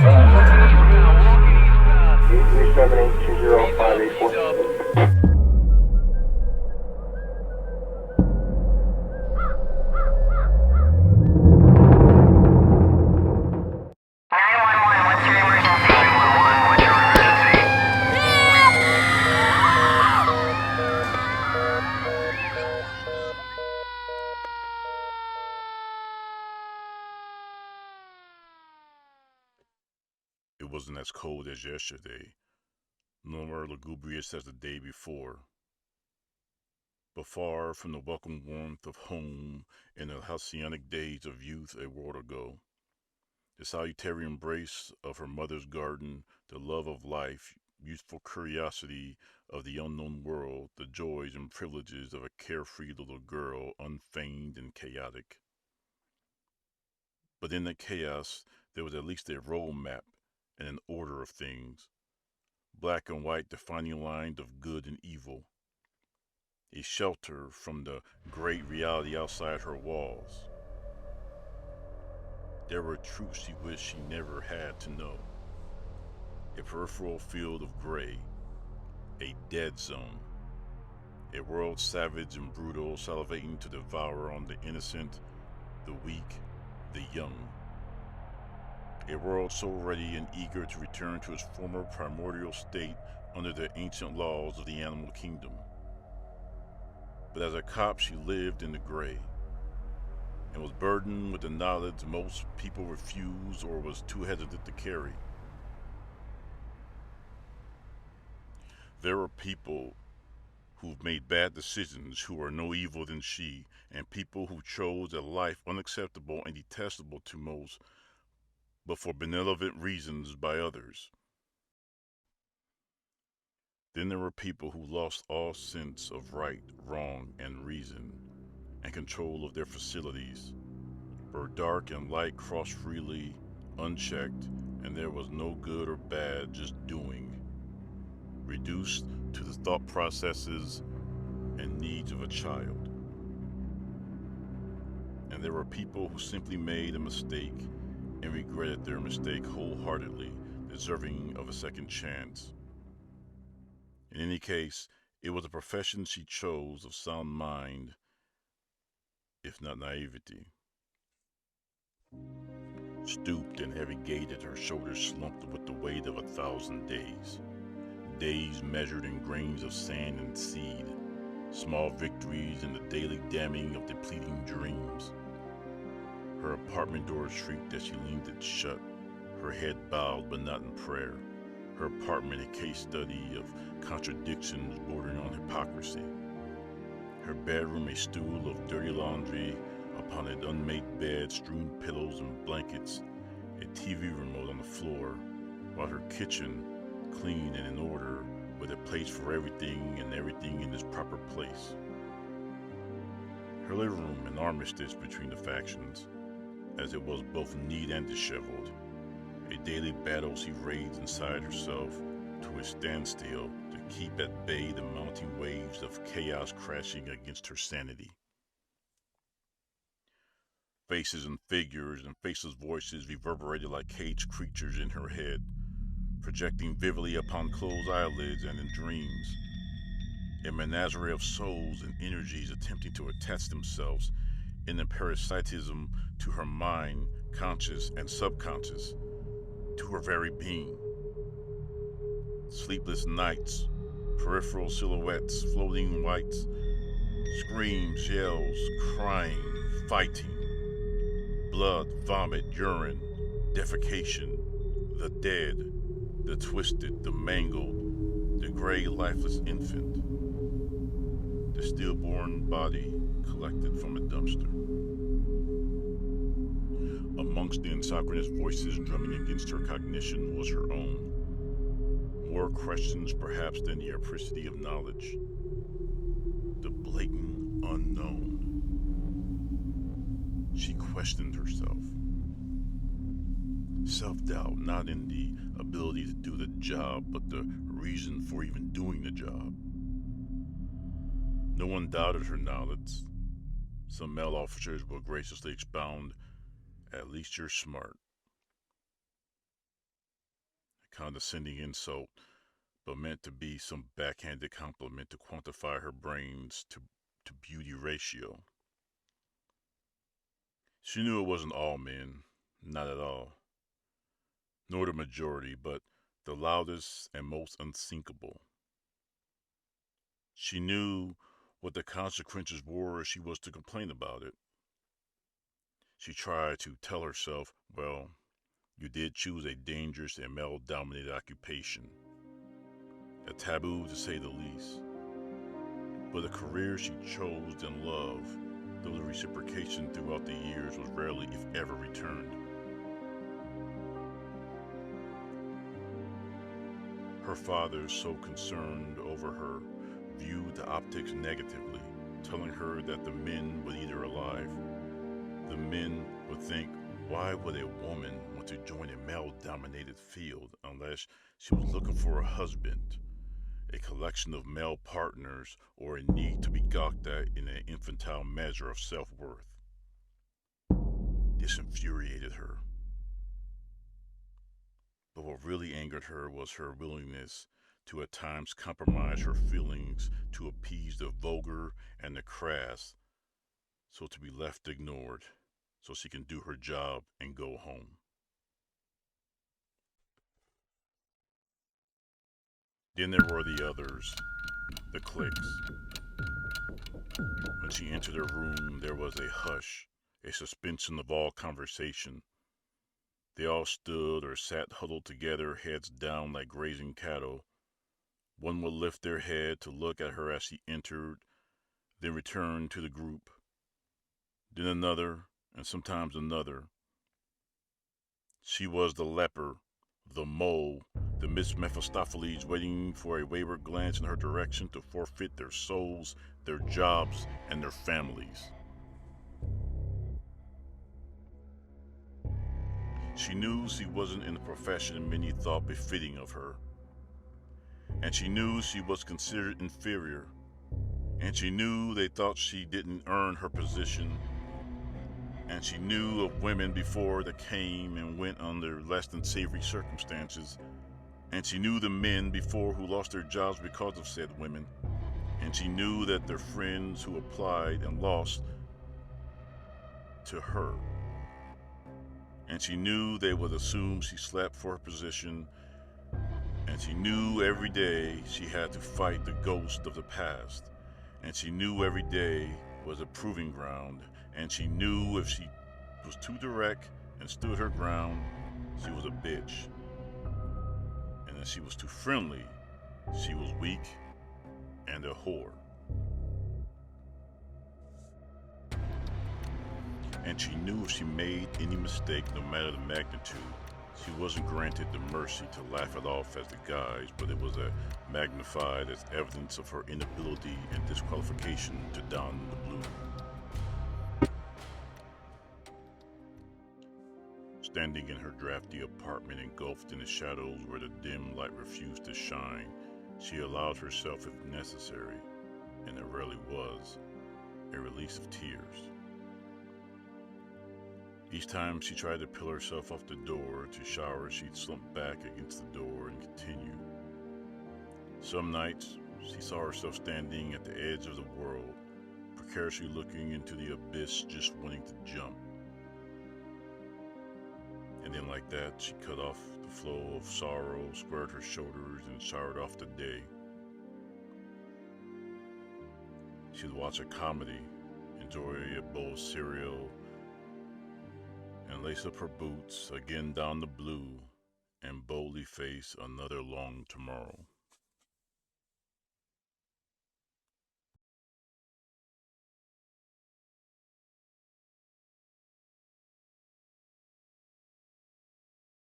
837-820-584. It wasn't as cold as yesterday, nor lugubrious as the day before, but far from the welcome warmth of home in the halcyonic days of youth a world ago. The salutary embrace of her mother's garden, the love of life, youthful curiosity of the unknown world, the joys and privileges of a carefree little girl, unfeigned and chaotic. But in the chaos, there was at least a road map and an order of things, black and white defining lines of good and evil, a shelter from the great reality outside her walls. There were truths she wished she never had to know, a peripheral field of gray, a dead zone, a world savage and brutal, salivating to devour on the innocent, the weak, the young. A world so ready and eager to return to its former primordial state under the ancient laws of the animal kingdom. But as a cop, she lived in the gray and was burdened with the knowledge most people refused or was too hesitant to carry. There are people who've made bad decisions who are no evil than she, and people who chose a life unacceptable and detestable to most, but for benevolent reasons by others. Then there were people who lost all sense of right, wrong, and reason, and control of their facilities, where dark and light crossed freely, unchecked, and there was no good or bad, just doing, reduced to the thought processes and needs of a child. And there were people who simply made a mistake and regretted their mistake wholeheartedly, deserving of a second chance. In any case, it was a profession she chose of sound mind, if not naivety. Stooped and heavy-gaited, her shoulders slumped with the weight of 1,000 days. Days measured in grains of sand and seed, small victories in the daily damning of depleting dreams. Her apartment door shrieked as she leaned it shut, her head bowed but not in prayer. Her apartment a case study of contradictions bordering on hypocrisy. Her bedroom a stool of dirty laundry upon an unmade bed, strewn pillows and blankets, a TV remote on the floor, while her kitchen, clean and in order, with a place for everything and everything in its proper place. Her living room an armistice between the factions, as it was both neat and disheveled, a daily battle she raged inside herself to a standstill to keep at bay the mounting waves of chaos crashing against her sanity. Faces and figures and faceless voices reverberated like caged creatures in her head, projecting vividly upon closed eyelids and in dreams. A menagerie of souls and energies attempting to attach themselves in a parasitism to her mind, conscious and subconscious, to her very being. Sleepless nights, peripheral silhouettes, floating whites, screams, yells, crying, fighting, blood, vomit, urine, defecation, the dead, the twisted, the mangled, the gray, lifeless infant, the stillborn body collected from a dumpster. Amongst the insynchronous voices drumming against her cognition was her own. More questions perhaps than the apricity of knowledge. The blatant unknown. She questioned herself. Self-doubt, not in the ability to do the job, but the reason for even doing the job. No one doubted her knowledge. Some male officers will graciously expound, "At least you're smart." condescending insult, but meant to be some backhanded compliment to quantify her brains to beauty ratio. She knew it wasn't all men, not at all, nor the majority, but the loudest and most unsinkable. She knew what the consequences were if she was to complain about it. She tried to tell herself, well, you did choose a dangerous and male-dominated occupation, a taboo to say the least, but a career she chose and loved, though the reciprocation throughout the years was rarely, if ever, returned. Her father, so concerned over her, viewed the optics negatively, telling her that the men would eat her alive. The men would think, why would a woman want to join a male-dominated field unless she was looking for a husband, a collection of male partners, or a need to be gawked at in an infantile measure of self-worth? This infuriated her. But what really angered her was her willingness to at times compromise her feelings to appease the vulgar and the crass, so to be left ignored, so she can do her job and go home. Then there were the others, the cliques. When she entered her room, there was a hush, a suspension of all conversation. They all stood or sat huddled together, heads down like grazing cattle. One would lift their head to look at her as she entered, then return to the group. Then another, and sometimes another. She was the leper, the mole, the Miss Mephistopheles waiting for a wayward glance in her direction to forfeit their souls, their jobs, and their families. She knew she wasn't in a profession many thought befitting of her. And she knew she was considered inferior. And she knew they thought she didn't earn her position. And she knew of women before that came and went under less than savory circumstances. And she knew the men before who lost their jobs because of said women. And she knew that their friends who applied and lost to her. And she knew they would assume she slept for her position, and she knew every day she had to fight the ghost of the past, and she knew every day was a proving ground, and she knew if she was too direct and stood her ground, she was a bitch, and if she was too friendly, she was weak and a whore. And she knew if she made any mistake, no matter the magnitude, she wasn't granted the mercy to laugh it off as the guys, but it was magnified as evidence of her inability and disqualification to don the blue. Standing in her drafty apartment, engulfed in the shadows where the dim light refused to shine, she allowed herself, if necessary, and it rarely was, a release of tears. Each time she tried to pull herself off the door to shower, she'd slump back against the door and continue. Some nights, she saw herself standing at the edge of the world, precariously looking into the abyss, just wanting to jump. And then like that, she cut off the flow of sorrow, squared her shoulders, and showered off the day. She'd watch a comedy, enjoy a bowl of cereal, and lace up her boots, again down the blue, and boldly face another long tomorrow.